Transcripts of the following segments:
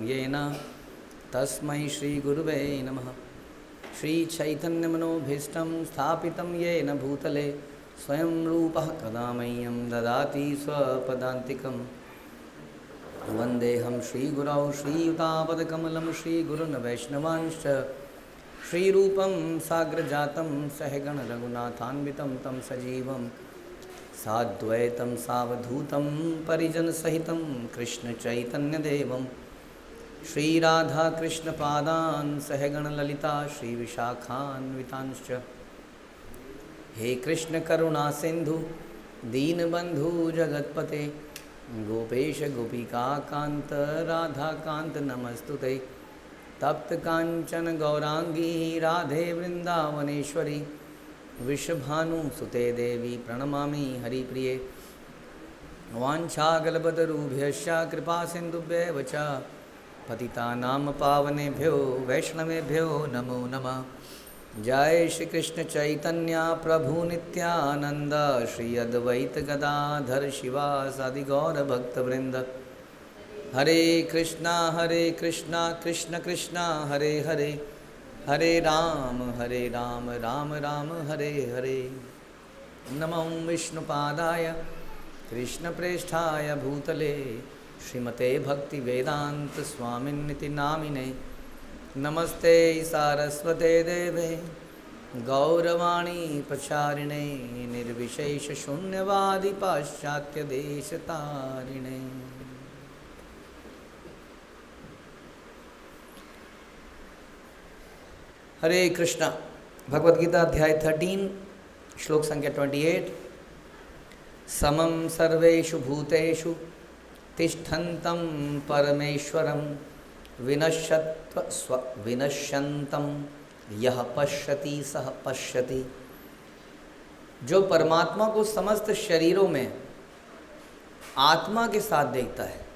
येन तस्मै श्रीगुरुवे नमः। श्रीचैतन्यमनोभीष्टं स्थापितं येन भूतले स्वयं रूपः कदा मह्यं ददाति स्वपदान्तिकं। वन्देऽहं श्रीगुरौ श्रीयुतापदकमलं श्रीगुरुन् वैष्णवांश्च श्रीरूपं साग्रजातं सहगण रघुनाथान्वितं तं सजीवं साद्वैतं सावधूतं परिजनसहितं कृष्णचैतन्यदेवं श्रीराधाकृष्णपादान् सहगण ललिता श्रीविशाखान्वितांश्च। हे कृष्ण करुणा सिंधु दीनबंधु जगत्पते गोपेश गोपिका कांत राधा कांत नमस्तुते। तप्त कांचन गौरांगी राधे वृंदावनेश्वरी विश्वभानुसुते देवी प्रणमामि हरिप्रिये। वाञ्छाकल्पतरुभ्यश्च कृपा सिन्धुभ्येव च पतितानां पावनेभ्यो वैष्णवेभ्यो नमो नमः। जय श्री कृष्ण चैतन्य प्रभु नित्यानंद श्री अद्वैत गदाधर शिवासादि गौर भक्तवृंद। हरे कृष्णा कृष्ण कृष्णा हरे हरे हरे राम राम राम हरे हरे। नमो विष्णुपादाय कृष्णप्रेष्ठाय भूतले श्रीमते भक्तिवेदांत स्वामिन्निति नामिने। नमस्ते सारस्वते देवे गौरवाणी प्रचारिणे निर्विशेष शून्यवादी पाश्चात्य देशतारिणे। हरे कृष्णा। भगवद गीता अध्याय 13 श्लोक संख्या 28। समं सर्वेषु भूतेषु तिष्ठन्तं परमेश्वरं विनश्यन्तं यः पश्यति सः पश्यति। जो परमात्मा को समस्त शरीरों में आत्मा के साथ देखता है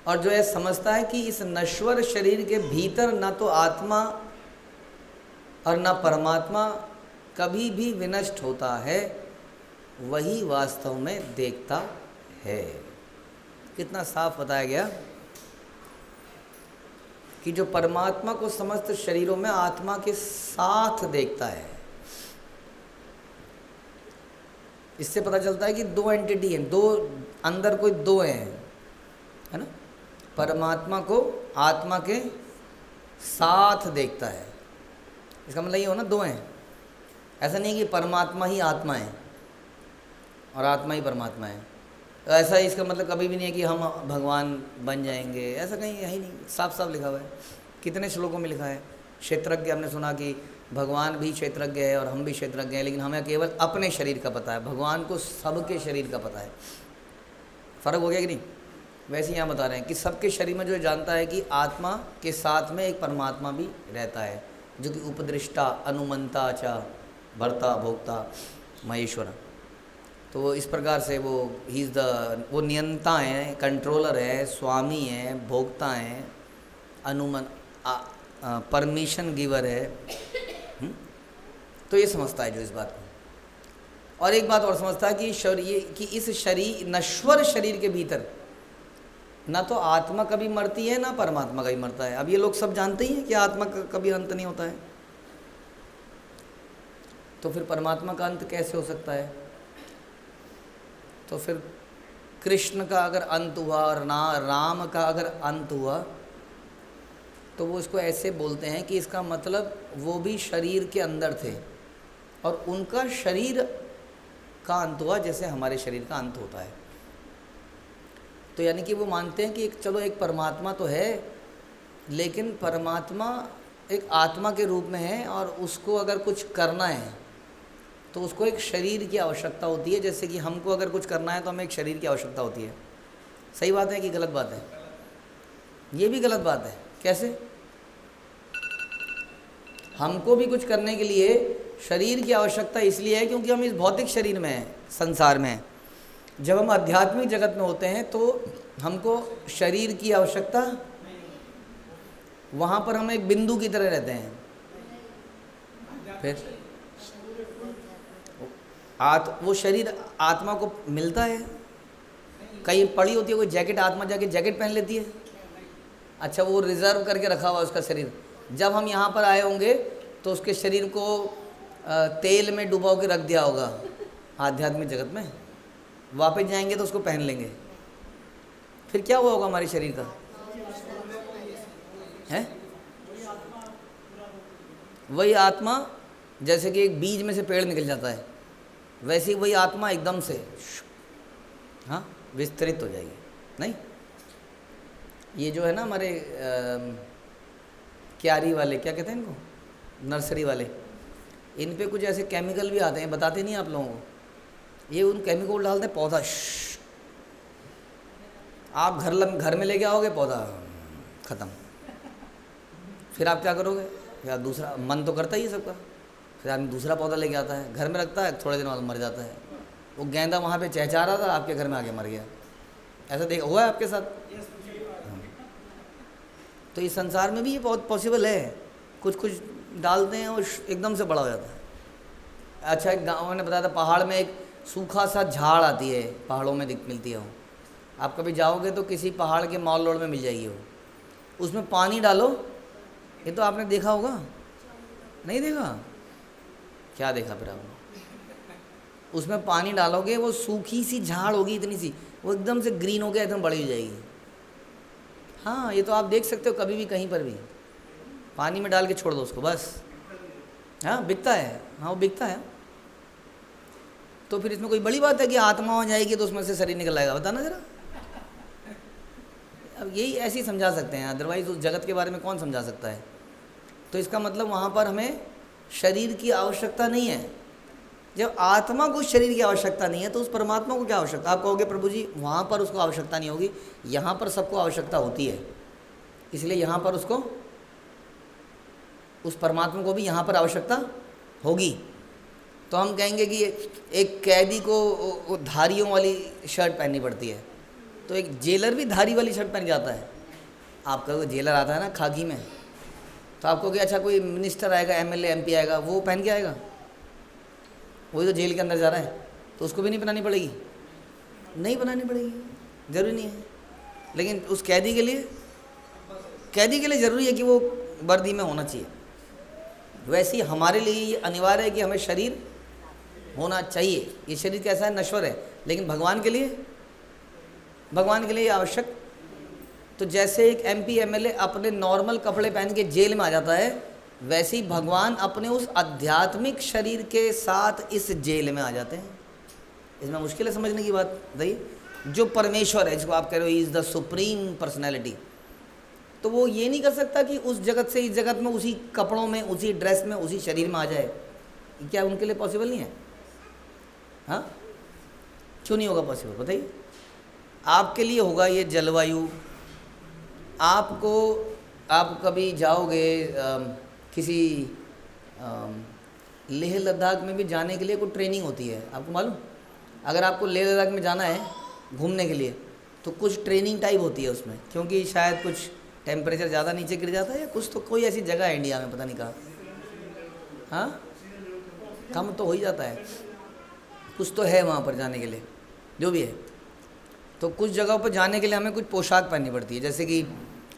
और जो यह समझता है कि इस नश्वर शरीर के भीतर न तो आत्मा और न परमात्मा कभी भी विनष्ट होता है, वही वास्तव में देखता है। कितना साफ बताया गया कि जो परमात्मा को समस्त शरीरों में आत्मा के साथ देखता है। इससे पता चलता है कि दो एंटिटी हैं, दो अंदर कोई दो हैं, है ना। परमात्मा को आत्मा के साथ देखता है। इसका मतलब ये हो ना, दो हैं। ऐसा नहीं कि परमात्मा ही आत्मा है और आत्मा ही परमात्मा है। तो ऐसा इसका मतलब कभी भी नहीं है कि हम भगवान बन जाएंगे, ऐसा कहीं है ही नहीं। साफ साफ लिखा हुआ है। कितने श्लोकों में लिखा है। क्षेत्रज्ञ हमने सुना कि भगवान भी क्षेत्रज्ञ है और हम भी क्षेत्रज्ञ हैं, लेकिन हमें केवल अपने शरीर का पता है, भगवान को सबके शरीर का पता है। फ़र्क हो गया कि नहीं। वैसे यहाँ बता रहे हैं कि सबके शरीर में जो जानता है कि आत्मा के साथ में एक परमात्मा भी रहता है, जो कि उपदृष्टा अनुमंता च भर्ता भोक्ता महेश्वर। तो इस प्रकार से वो नियंता हैं, कंट्रोलर है, स्वामी है, भोक्ता हैं, परमिशन गिवर है। तो ये समझता है जो इस बात को। और एक बात और समझता है कि इस शरीर नश्वर शरीर के भीतर ना तो आत्मा कभी मरती है ना परमात्मा कभी मरता है। अब ये लोग सब जानते ही हैं कि आत्मा का कभी अंत नहीं होता है, तो फिर परमात्मा का अंत कैसे हो सकता है। तो फिर कृष्ण का अगर अंत हुआ और राम का अगर अंत हुआ, तो वो इसको ऐसे बोलते हैं कि इसका मतलब वो भी शरीर के अंदर थे और उनका शरीर का अंत हुआ जैसे हमारे शरीर का अंत होता है। तो यानी कि वो मानते हैं कि चलो एक परमात्मा तो है, लेकिन परमात्मा एक आत्मा के रूप में है और उसको अगर कुछ करना है तो उसको एक शरीर की आवश्यकता होती है। जैसे कि हमको अगर कुछ करना है तो हमें एक शरीर की आवश्यकता होती है। सही बात है कि गलत बात है। ये भी गलत बात है। कैसे। हमको भी कुछ करने के लिए शरीर की आवश्यकता इसलिए है क्योंकि हम इस भौतिक शरीर में हैं, संसार में हैं। जब हम आध्यात्मिक जगत में होते हैं तो हमको शरीर की आवश्यकता, वहाँ पर हम एक बिंदु की तरह रहते हैं। फिर वो शरीर आत्मा को मिलता है। कहीं पड़ी होती है कोई जैकेट, आत्मा जाके जैकेट पहन लेती है। अच्छा, वो रिजर्व करके रखा हुआ उसका शरीर, जब हम यहाँ पर आए होंगे तो उसके शरीर को तेल में डुबो के रख दिया होगा आध्यात्मिक जगत में, वापस जाएंगे तो उसको पहन लेंगे, फिर क्या हुआ होगा हमारे शरीर का? है वही आत्मा, जैसे कि एक बीज में से पेड़ निकल जाता है, वैसे ही वही आत्मा एकदम से हाँ विस्तृत हो जाएगी। नहीं, ये जो है ना हमारे क्यारी वाले, क्या कहते हैं इनको, नर्सरी वाले, इन पे कुछ ऐसे केमिकल भी आते हैं, बताते नहीं आप लोगों को, ये उन केमिकल डालते हैं, पौधा आप घर में लेके आओगे, पौधा ख़त्म, फिर आप क्या करोगे? या दूसरा, मन तो करता ही है सबका, फिर आदमी दूसरा पौधा लेके आता है, घर में रखता है, थोड़े दिन बाद मर जाता है। वो गेंदा वहाँ पे चहचहा रहा था, आपके घर में आके मर गया। ऐसा देख हुआ है आपके साथ? तो इस संसार में भी ये बहुत पॉसिबल है, कुछ कुछ डालते हैं और एकदम से बड़ा हो जाता है। अच्छा, एक गाँव ने बताया था, पहाड़ में एक सूखा सा झाड़ आती है, पहाड़ों में मिलती है वो, आप कभी जाओगे तो किसी पहाड़ के मॉल रोड में मिल जाएगी वो, उसमें पानी डालो, ये तो आपने देखा होगा, नहीं देखा? क्या देखा फिर आपने? उसमें पानी डालोगे, वो सूखी सी झाड़ होगी इतनी सी, वो एकदम से ग्रीन हो गया, एकदम बड़ी हो जाएगी। हाँ, ये तो आप देख सकते हो कभी भी कहीं पर भी, पानी में डाल के छोड़ दो उसको बस। हाँ, बिकता है, हाँ वो बिकता है। तो फिर इसमें कोई बड़ी बात है कि आत्मा हो जाएगी तो उसमें से शरीर निकल आएगा? बताना जरा। अब यही ऐसे ही समझा सकते हैं, अदरवाइज उस जगत के बारे में कौन समझा सकता है? तो इसका मतलब वहाँ पर हमें शरीर की आवश्यकता नहीं है। जब आत्मा को शरीर की आवश्यकता नहीं है तो उस परमात्मा को क्या आवश्यकता? आप कहोगे प्रभु जी वहाँ पर उसको आवश्यकता नहीं होगी, यहाँ पर सबको आवश्यकता होती है, इसलिए यहाँ पर उसको, उस परमात्मा को भी यहाँ पर आवश्यकता होगी। तो हम कहेंगे कि एक कैदी को धारियों वाली शर्ट पहननी पड़ती है, तो एक जेलर भी धारी वाली शर्ट पहन जाता है। आप कहोगे जेलर आता है ना खाकी में, तो आप कहोगे अच्छा कोई मिनिस्टर आएगा, एमएलए एमपी आएगा, वो पहन के आएगा? वही तो जेल के अंदर जा रहा है, तो उसको भी नहीं बनानी पड़ेगी? नहीं बनानी पड़ेगी, ज़रूरी नहीं है। लेकिन उस कैदी के लिए ज़रूरी है कि वो वर्दी में होना चाहिए। वैसे ही हमारे लिए ये अनिवार्य है कि हमें शरीर होना चाहिए। ये शरीर कैसा है? नश्वर है, लेकिन भगवान के लिए आवश्यक। तो जैसे एक एमपी एमएलए अपने नॉर्मल कपड़े पहन के जेल में आ जाता है, वैसे ही भगवान अपने उस आध्यात्मिक शरीर के साथ इस जेल में आ जाते हैं। इसमें मुश्किल है समझने की बात बताइए। जो परमेश्वर है, जिसको आप कह रहे हो इज़ द सुप्रीम पर्सनैलिटी, तो वो ये नहीं कर सकता कि उस जगत से इस जगत में उसी कपड़ों में, उसी ड्रेस में, उसी शरीर में आ जाए। क्या उनके लिए पॉसिबल नहीं है? हाँ, क्यों नहीं होगा पॉसिबल बताइए? आपके लिए होगा ये जलवायु। आप कभी जाओगे किसी लेह लद्दाख में भी जाने के लिए कोई ट्रेनिंग होती है, आपको मालूम? अगर आपको लेह लद्दाख में जाना है घूमने के लिए तो कुछ ट्रेनिंग टाइप होती है उसमें, क्योंकि शायद कुछ टेम्परेचर ज़्यादा नीचे गिर जाता है या कुछ, तो कोई ऐसी जगह है इंडिया में, पता नहीं कहाँ। हाँ, कम तो हो ही जाता है, कुछ तो है वहाँ पर जाने के लिए, जो भी है। तो कुछ जगहों पर जाने के लिए हमें कुछ पोशाक पहननी पड़ती है। जैसे कि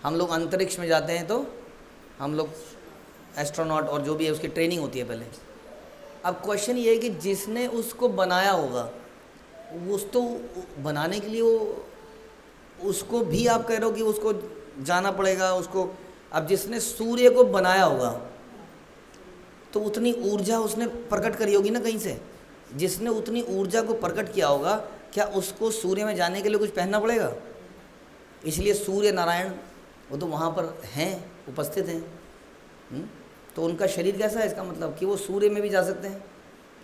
हम लोग अंतरिक्ष में जाते हैं तो हम लोग एस्ट्रोनॉट और जो भी है उसकी ट्रेनिंग होती है पहले। अब क्वेश्चन ये है कि जिसने उसको बनाया होगा, उस तो बनाने के लिए उसको भी आप कह रहे हो कि उसको जाना पड़ेगा उसको। अब जिसने सूर्य को बनाया होगा तो उतनी ऊर्जा उसने प्रकट करी होगी ना कहीं से। जिसने उतनी ऊर्जा को प्रकट किया होगा, क्या उसको सूर्य में जाने के लिए कुछ पहनना पड़ेगा? इसलिए सूर्य नारायण वो तो वहाँ पर हैं, उपस्थित हैं। तो उनका शरीर कैसा है? इसका मतलब कि वो सूर्य में भी जा सकते हैं,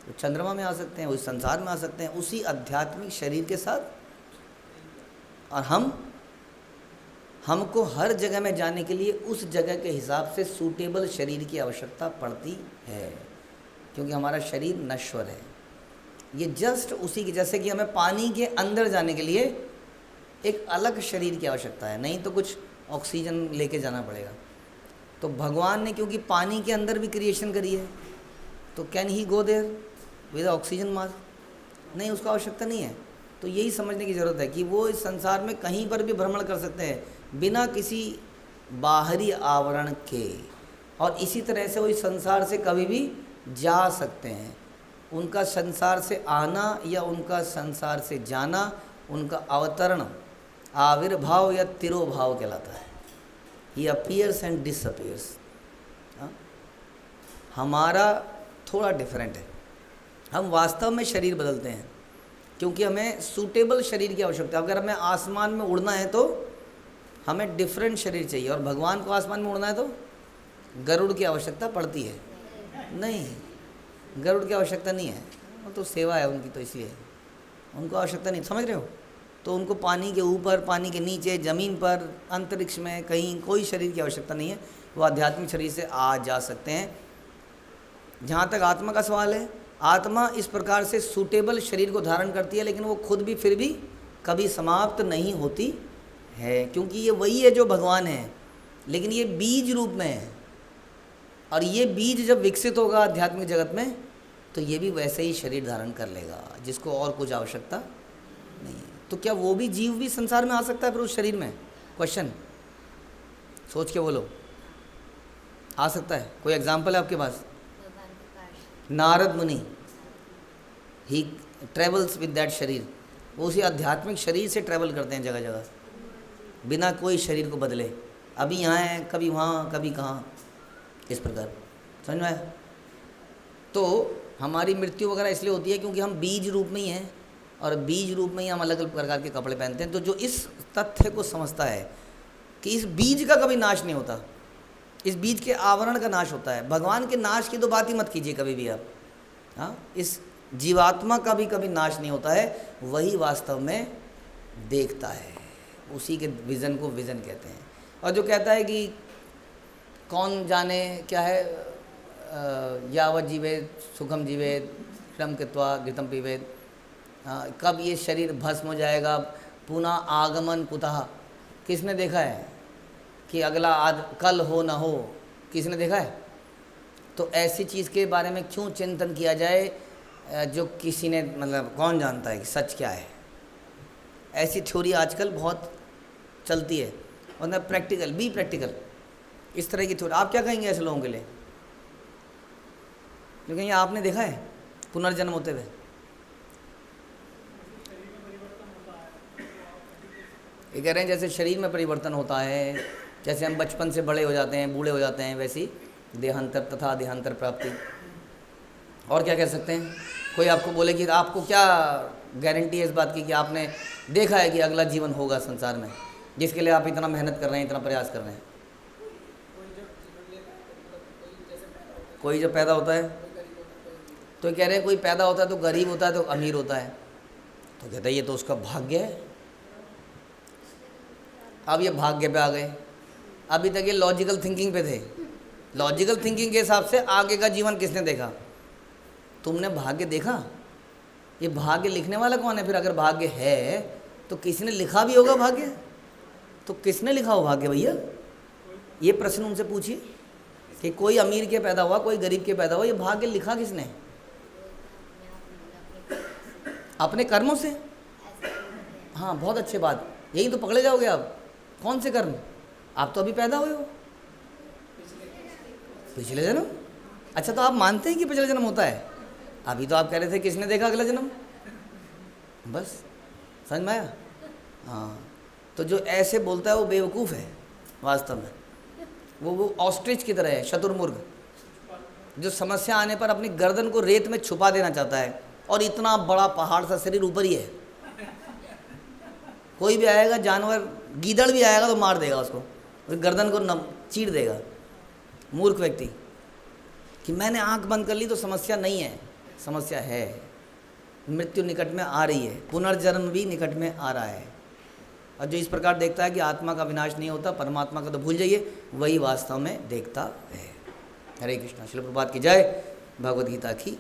वो चंद्रमा में आ सकते हैं, वो इस संसार में आ सकते हैं उसी आध्यात्मिक शरीर के साथ। और हमको हर जगह में जाने के लिए उस जगह के हिसाब से सूटेबल शरीर की आवश्यकता पड़ती है, क्योंकि हमारा शरीर नश्वर है। ये जस्ट उसी की, जैसे कि हमें पानी के अंदर जाने के लिए एक अलग शरीर की आवश्यकता है, नहीं तो कुछ ऑक्सीजन लेके जाना पड़ेगा। तो भगवान ने क्योंकि पानी के अंदर भी क्रिएशन करी है, तो can he go there with oxygen mask? नहीं, उसका आवश्यकता नहीं है। तो यही समझने की ज़रूरत है कि वो इस संसार में कहीं पर भी भ्रमण कर सकते हैं बिना किसी बाहरी आवरण के, और इसी तरह से वो इस संसार से कभी भी जा सकते हैं। उनका संसार से आना या उनका संसार से जाना, उनका अवतरण आविर्भाव या तिरोभाव कहलाता है। ही अपीयर्स एंड डिसअपीयर्स। हमारा थोड़ा डिफरेंट है, हम वास्तव में शरीर बदलते हैं क्योंकि हमें सूटेबल शरीर की आवश्यकता है। अगर हमें आसमान में उड़ना है तो हमें डिफरेंट शरीर चाहिए, और भगवान को आसमान में उड़ना है तो गरुड़ की आवश्यकता पड़ती है? नहीं, गरुड़ की आवश्यकता नहीं है, वो तो सेवा है उनकी, तो इसलिए उनको आवश्यकता नहीं। समझ रहे हो? तो उनको पानी के ऊपर, पानी के नीचे, ज़मीन पर, अंतरिक्ष में, कहीं कोई शरीर की आवश्यकता नहीं है। वो आध्यात्मिक शरीर से आ जा सकते हैं। जहाँ तक आत्मा का सवाल है, आत्मा इस प्रकार से सूटेबल शरीर को धारण करती है, लेकिन वो खुद भी फिर भी कभी समाप्त नहीं होती है, क्योंकि ये वही है जो भगवान है, लेकिन ये बीज रूप में है। और ये बीज जब विकसित होगा आध्यात्मिक जगत में, तो ये भी वैसे ही शरीर धारण कर लेगा, जिसको और कुछ आवश्यकता नहीं है। तो क्या वो भी जीव भी संसार में आ सकता है फिर उस शरीर में? क्वेश्चन सोच के बोलो, आ सकता है? कोई एग्जाम्पल है आपके पास? नारद मुनि, ही ट्रेवल्स विद दैट शरीर, वो उसी आध्यात्मिक शरीर से ट्रैवल करते हैं जगह जगह, बिना कोई शरीर को बदले। अभी यहाँ है, कभी वहाँ, कभी कहाँ, इस प्रकार। समझ में आया? तो हमारी मृत्यु वगैरह इसलिए होती है क्योंकि हम बीज रूप में ही हैं, और बीज रूप में ही हम अलग अलग प्रकार के कपड़े पहनते हैं। तो जो इस तथ्य को समझता है कि इस बीज का कभी नाश नहीं होता, इस बीज के आवरण का नाश होता है, भगवान के नाश की तो बात ही मत कीजिए कभी भी आप। हाँ, इस जीवात्मा का भी कभी नाश नहीं होता है, वही वास्तव में देखता है। उसी के विज़न को विज़न कहते हैं। और जो कहता है कि कौन जाने क्या है, यावत जीवेद सुखम जीवेद श्रम कृत्वा घृतम पीवेद, कब ये शरीर भस्म हो जाएगा, पुनः आगमन कुतः, किसने देखा है कि अगला कल हो ना हो? किसने देखा है? तो ऐसी चीज़ के बारे में क्यों चिंतन किया जाए जो किसी ने, मतलब कौन जानता है कि सच क्या है? ऐसी थ्योरी आजकल बहुत चलती है, मतलब प्रैक्टिकल बी प्रैक्टिकल, इस तरह की थ्योरी। आप क्या कहेंगे ऐसे लोगों के लिए? क्योंकि ये आपने देखा है पुनर्जन्म होते हुए? ये कह रहे हैं जैसे शरीर में परिवर्तन होता है, जैसे हम बचपन से बड़े हो जाते हैं, बूढ़े हो जाते हैं, वैसी देहांतर तथा देहांतर प्राप्ति। और क्या कह सकते हैं? कोई आपको बोले कि आपको क्या गारंटी है इस बात की कि आपने देखा है कि अगला जीवन होगा संसार में, जिसके लिए आप इतना मेहनत कर रहे हैं, इतना प्रयास कर रहे हैं? कोई जब पैदा होता है तो कह रहे हैं कोई पैदा होता है तो गरीब होता है तो अमीर होता है, तो कहता है ये तो उसका भाग्य है। अब ये भाग्य पे आ गए। अभी तक ये लॉजिकल थिंकिंग पे थे। लॉजिकल थिंकिंग के हिसाब से आगे का जीवन किसने देखा? तुमने भाग्य देखा? ये भाग्य लिखने वाला कौन है फिर? अगर भाग्य है तो किसी ने लिखा भी होगा भाग्य, तो किसने लिखा हो भाग्य भैया? ये प्रश्न उनसे पूछिए कि कोई अमीर के पैदा हुआ, कोई गरीब के पैदा हुआ, ये भाग्य लिखा किसने? अपने कर्मों से। हाँ, बहुत अच्छी बात, यही तो पकड़े जाओगे आप। कौन से कर्म? आप तो अभी पैदा हुए हो, पिछले जन्म। अच्छा, तो आप मानते हैं कि पिछले जन्म होता है? अभी तो आप कह रहे थे किसने देखा अगला जन्म। बस समझ में आया? हाँ, तो जो ऐसे बोलता है वो बेवकूफ़ है वास्तव में। वो ऑस्ट्रिच की तरह है, शतुरमुर्ग, जो समस्या आने पर अपनी गर्दन को रेत में छुपा देना चाहता है, और इतना बड़ा पहाड़ सा शरीर ऊपर ही है। कोई भी आएगा, जानवर, गीदड़ भी आएगा तो मार देगा उसको, गर्दन को चीर देगा। मूर्ख व्यक्ति कि मैंने आंख बंद कर ली तो समस्या नहीं है। समस्या है, मृत्यु निकट में आ रही है, पुनर्जन्म भी निकट में आ रहा है। और जो इस प्रकार देखता है कि आत्मा का विनाश नहीं होता, परमात्मा का तो भूल जाइए, वही वास्तव में देखता है। हरे कृष्णा। श्रील प्रभुपाद की जय। भगवद गीता की